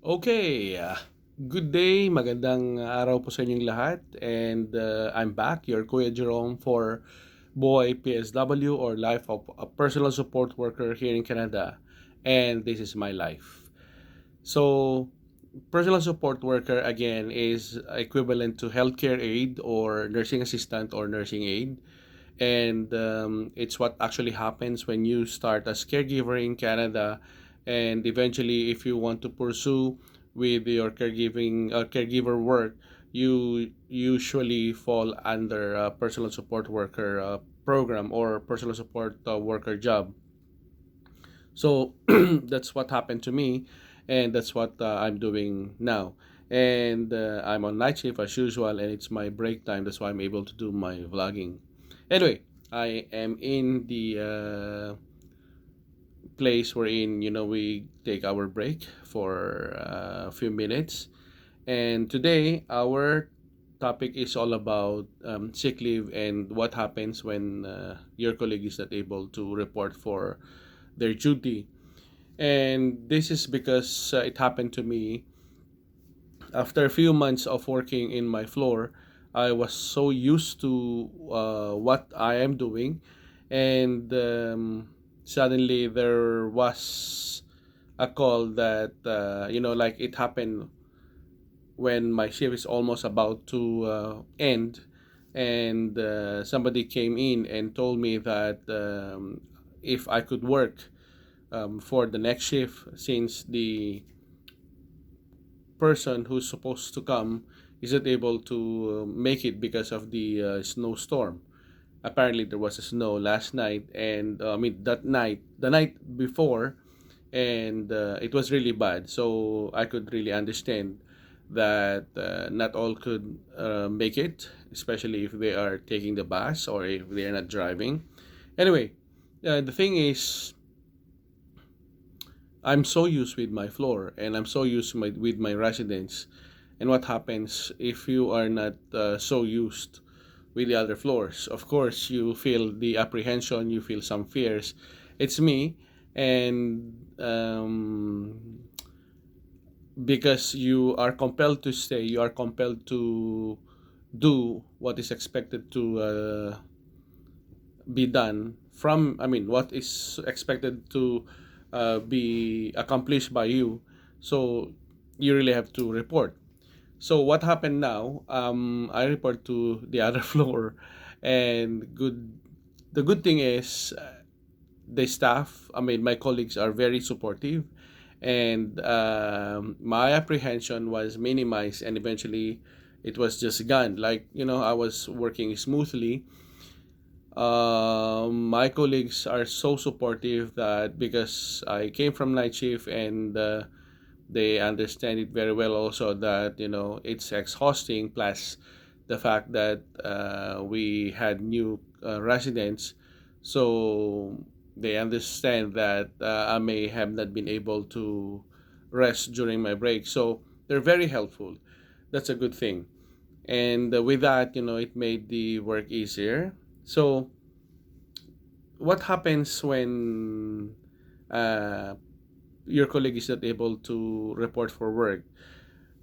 Okay, good day, magandang araw po sa inyong lahat. And I'm back, your Kuya Jerome for Buhay PSW or Life of a Personal Support Worker here in Canada. And this is my life. So, personal support worker again is equivalent to healthcare aide or nursing assistant or nursing aide. And it's what actually happens when you start as caregiver in Canada, and eventually, if you want to pursue with your caregiver work, you usually fall under a personal support worker program or personal support worker job. So that's what happened to me, and that's what I'm doing now. And I'm on night shift as usual, and it's my break time. That's why I'm able to do my vlogging. Anyway, I am in the place wherein we take our break for a few minutes, and today our topic is all about sick leave and what happens when your colleague is not able to report for their duty. And this is because it happened to me after a few months of working in my floor. I was so used to what I am doing, and suddenly there was a call that like it happened when my shift is almost about to end, and somebody came in and told me that if I could work for the next shift, since the person who's supposed to come isn't able to make it because of the snowstorm. Apparently, there was a snow last night, and I mean that night, the night before, and it was really bad. So I could really understand that not all could make it, especially if they are taking the bus or if they are not driving. Anyway, the thing is, I'm so used with my floor, and I'm so used with my residence. And what happens if you are not so used with the other floors? Of course, you feel the apprehension, you feel some fears. It's me, and because you are compelled to stay, you are compelled to do what is expected to be done from, I mean, what is expected to be accomplished by you. So you really have to report. So what happened now? I report to the other floor, and the good thing is the staff. I mean, my colleagues are very supportive, and my apprehension was minimized, and eventually, it was just gone. Like I was working smoothly. My colleagues are so supportive that because I came from night shift, and they understand it very well also that it's exhausting, plus the fact that we had new residents. So they understand that I may have not been able to rest during my break, so they're very helpful. That's a good thing. And with that, it made the work easier. So what happens when uh, your colleague is not able to report for work?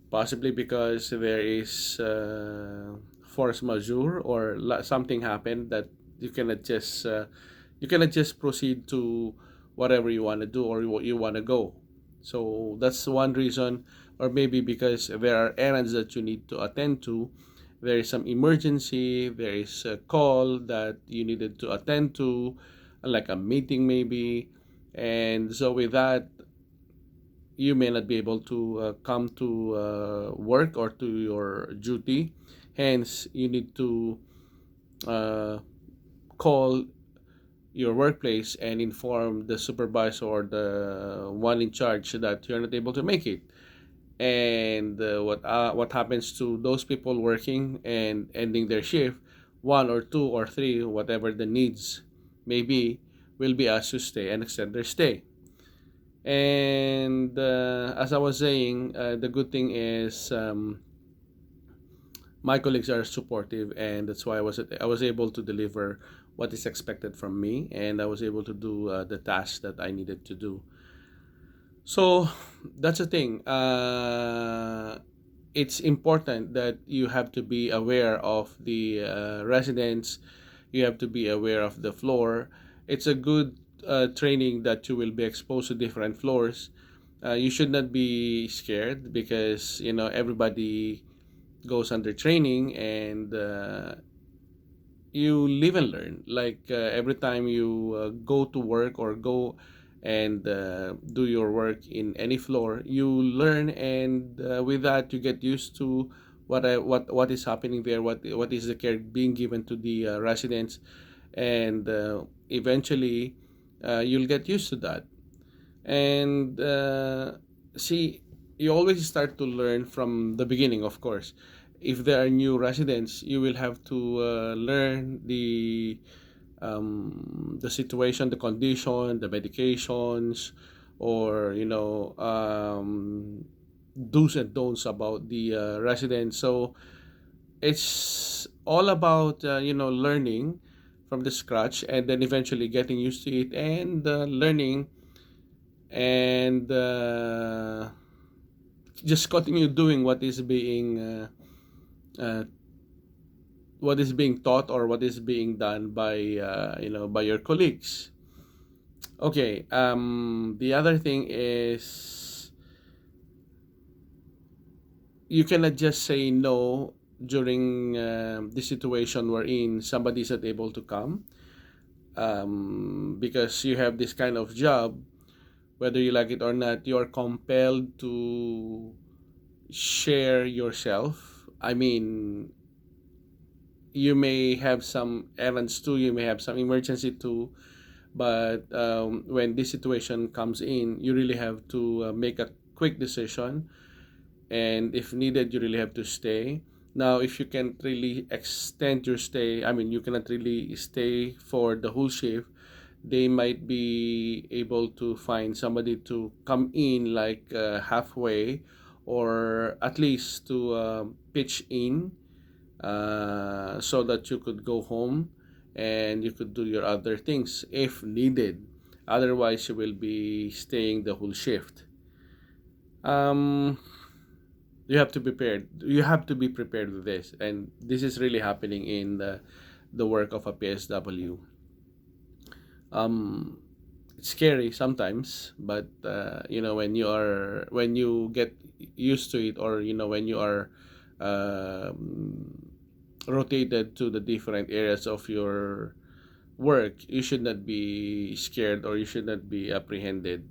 Possibly because there is force majeure, or something happened that you cannot just proceed to whatever you want to do or what you want to go. So that's one reason. Or maybe because there are errands that you need to attend to, there is some emergency, there is a call that you needed to attend to, like a meeting maybe. And so with that, you may not be able to come to work or to your duty. Hence, you need to uh, call your workplace and inform the supervisor or the one in charge that you're not able to make it. And what happens to those people working and ending their shift? One or two or three, whatever the needs may be, will be asked to stay and extend their stay. And as I was saying, the good thing is my colleagues are supportive, and that's why I was able to deliver what is expected from me, and I was able to do the tasks that I needed to do. So that's the thing. It's important that you have to be aware of the residents. You have to be aware of the floor. It's a good training that you will be exposed to different floors. You should not be scared because everybody goes under training, and you live and learn. Like every time you go to work or go and do your work in any floor, you learn, and with that you get used to what is happening there, what is the care being given to the residents, and eventually you'll get used to that. And see, you always start to learn from the beginning, of course. If there are new residents, you will have to learn the situation, the condition, the medications, or do's and don'ts about the residents. So it's all about learning from the scratch, and then eventually getting used to it, and learning, and just continue doing uh, what is being taught, or what is being done by by your colleagues. Okay. The other thing is, you cannot just say no during the situation wherein somebody is not able to come, because you have this kind of job. Whether you like it or not, you are compelled to share yourself. I mean, you may have some errands too, you may have some emergency too, but when this situation comes in, you really have to make a quick decision, and if needed, you really have to stay. Now, if you can't really extend your stay, I mean, you cannot really stay for the whole shift, they might be able to find somebody to come in, like halfway, or at least to pitch in, so that you could go home and you could do your other things if needed. Otherwise, you will be staying the whole shift. Um, you have to be prepared. You have to be prepared with this, and this is really happening in the work of a PSW. Um, it's scary sometimes, but when you get used to it, or when you are um, rotated to the different areas of your work, you should not be scared, or you should not be apprehended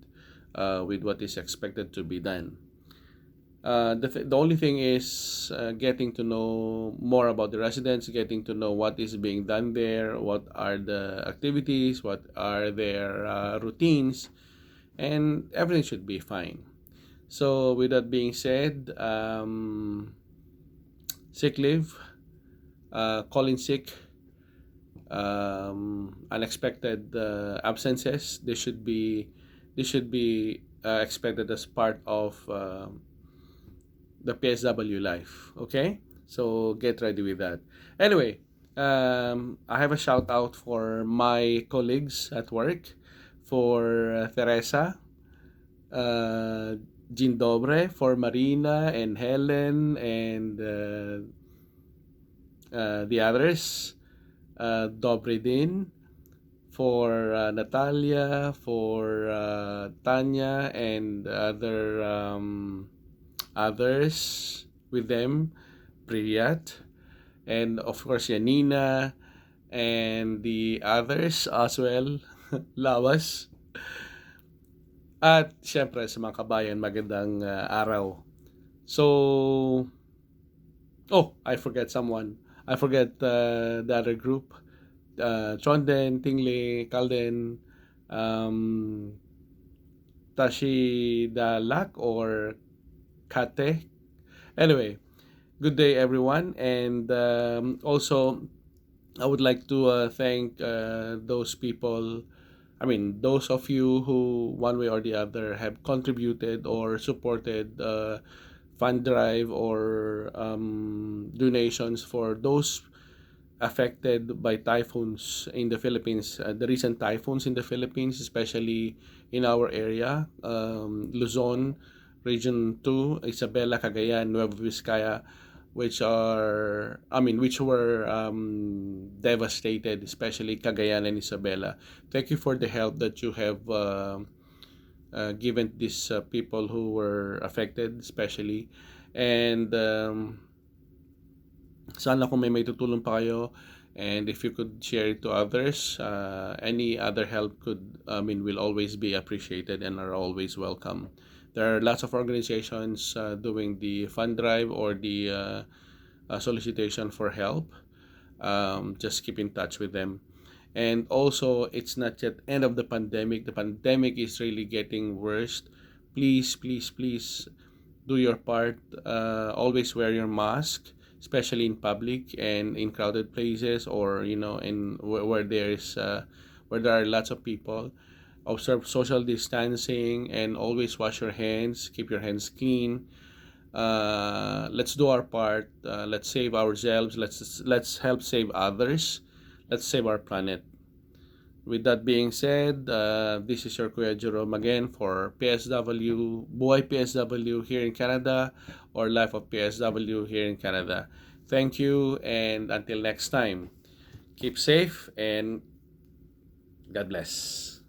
with what is expected to be done. The only thing is getting to know more about the residents, getting to know what is being done there, what are the activities, what are their routines, and everything should be fine. So, with that being said, sick leave, calling sick, unexpected absences, they should be expected as part of the PSW life. Okay, so get ready with that. Anyway, I have a shout out for my colleagues at work, for Teresa, uh, Jean Dobre, for Marina and Helen, and the others, Dobre din, for Natalia, for Tanya, and others with them, Priyat, and of course Yanina, and the others as well, Lawas. At syempre sa mga kabayan, magandang araw. So, oh, I forget someone. I forget the other group. Chonden, Tingle, Kalden, um, Tashi Dalak, or Kate. Anyway, good day everyone, and also I would like to thank those people. I mean, those of you who, one way or the other, have contributed or supported fund drive, or donations for those affected by typhoons in the Philippines, the recent typhoons in the Philippines, especially in our area, Luzon, Region 2, Isabela, Cagayan, Nueva Vizcaya, which were devastated, especially Cagayan and Isabela. Thank you for the help that you have given these people who were affected, especially. And sana kung may tutulong pa kayo, and if you could share it to others, any other help will always be appreciated and are always welcome. There are lots of organizations doing the fund drive or the solicitation for help. Just keep in touch with them. And also, it's not yet end of the pandemic. The pandemic is really getting worse. Please, please, please do your part. Always wear your mask, especially in public and in crowded places, or in where where there are lots of people. Observe social distancing and always wash your hands. Keep your hands clean. Let's do our part. Let's save ourselves. Let's help save others. Let's save our planet. With that being said, this is your Kuya Jerome again for PSW, Buhay PSW here in Canada, or Life of PSW here in Canada. Thank you, and until next time, keep safe and God bless.